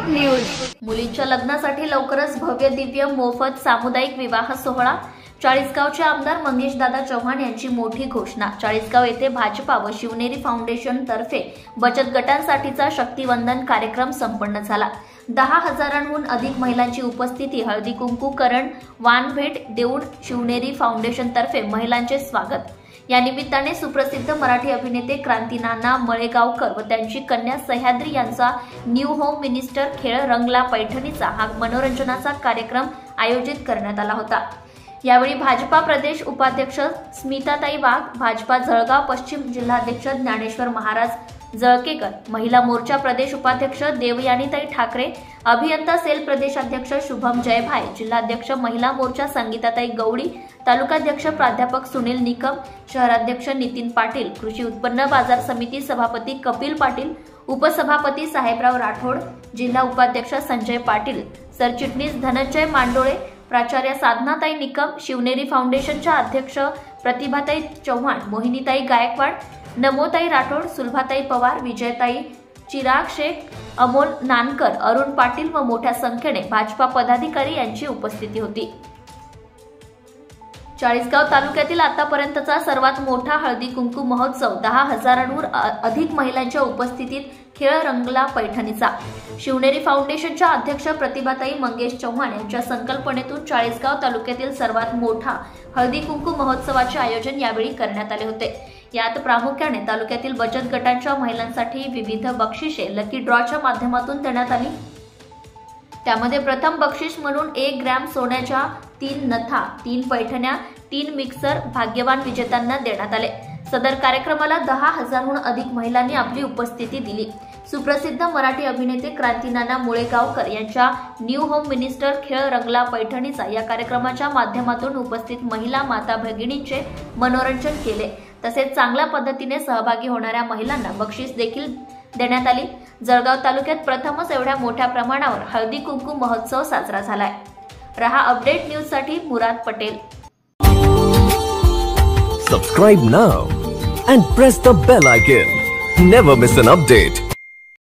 Update news. मुलींच्या लग्नासाठी लवकरच भव्य दिव्य मोफत सामुदायिक विवाह सोहळा। चाळीसगावचे आमदार मंगेशदादा चव्हाण यांची मोठी घोषणा। चाळीसगाव येथे भाजपा व शिवनेरी फाउंडेशन तर्फे बचत गटांसाठीचा शक्तिवंदन कार्यक्रम संपन्न झाला। 10,000हून अधिक महिलांची उपस्थिती, हळदी कुंकू करण, वाण भेट देऊन शिवनेरी फाउंडेशन तर्फे महिलांचे स्वागत। या निमित्ताने सुप्रसिद्ध मराठी अभिनेते क्रांतीनाना मळेगावकर व त्यांची कन्या सह्याद्री यांचा न्यू होम मिनिस्टर खेळ रंगला पैठणीचा हा मनोरंजनाचा कार्यक्रम आयोजित करण्यात आला होता। यावेळी भाजपा प्रदेश उपाध्यक्ष स्मिताताई वाघ, भाजपा जळगाव पश्चिम जिल्हाध्यक्ष ज्ञानेश्वर महाराज जळकेकर, महिला मोर्चा प्रदेश उपाध्यक्ष देवयानीताई ठाकरे, अभियंता सेल प्रदेशाध्यक्ष शुभम जयभाई, जिल्हाध्यक्ष महिला मोर्चा संगीताताई गवळी, तालुकाध्यक्ष प्राध्यापक सुनील निकम, शहराध्यक्ष नितीन पाटील, कृषी उत्पन्न बाजार समिती सभापती कपिल पाटील, उपसभापती साहेबराव राठोड, जिल्हा उपाध्यक्ष संजय पाटील, सरचिटणीस धनंजय मांडोळे, प्राचार्य साधनाताई निकम, शिवनेरी फाउंडेशनच्या अध्यक्ष प्रतिभाताई चव्हाण, मोहिनीताई गायकवाड, नमोताई राठोड, सुलभाताई पवार, विजयताई चिराग शेख, अमोल नानकर, अरुण पाटील व मोठ्या संख्येने भाजपा पदाधिकारी यांची उपस्थिती होती। चाळीसगाव तालुक्यातील आतापर्यंतचा सर्वात मोठा हळदी कुंकू महोत्सव, 10,000हून अधिक महिलांच्या उपस्थितीत खेळ रंगला पैठणीचा। शिवनेरी फाउंडेशनच्या अध्यक्ष प्रतिभाताई मंगेश चव्हाण यांच्या संकल्पनेतून चाळीसगाव तालुक्यातील सर्वात मोठा हळदी कुंकू महोत्सवाचे आयोजन यावेळी करण्यात आले होते। यात प्रामुख्याने तालुक्यातील बचत गटांच्या महिलांसाठी विविध बक्षिसे लकी ड्रॉच्या माध्यमातून देण्यात आली। त्यामध्ये प्रथम बक्षीस म्हणून 1 ग्रॅम सोन्याच्या 3 नथा, 3 पैठण्या, 3 मिक्सर भाग्यवान विजेत्यांना देण्यात आले। सदर कार्यक्रमाला 10,000हून अधिक महिलांनी आपली उपस्थिती दिली। सुप्रसिद्ध मराठी अभिनेते क्रांतीनाना मुळेगावकर यांच्या न्यू होम मिनिस्टर खेळ रंगला पैठणीचा या कार्यक्रमाच्या माध्यमातून उपस्थित महिला माता भगिनींचे मनोरंजन केले। तसेच चांगल्या पद्धतीने सहभागी होणाऱ्या महिलांना बक्षीस देखील देण्यात आली। जळगाव तालुक्यात प्रथमच एवढ्या मोठ्या प्रमाणावर हळदी कुंकू महोत्सव साजरा झालाय। रहा अपडेट न्यूज साठी मुराद Patel. Subscribe now and press the bell icon. Never miss an update.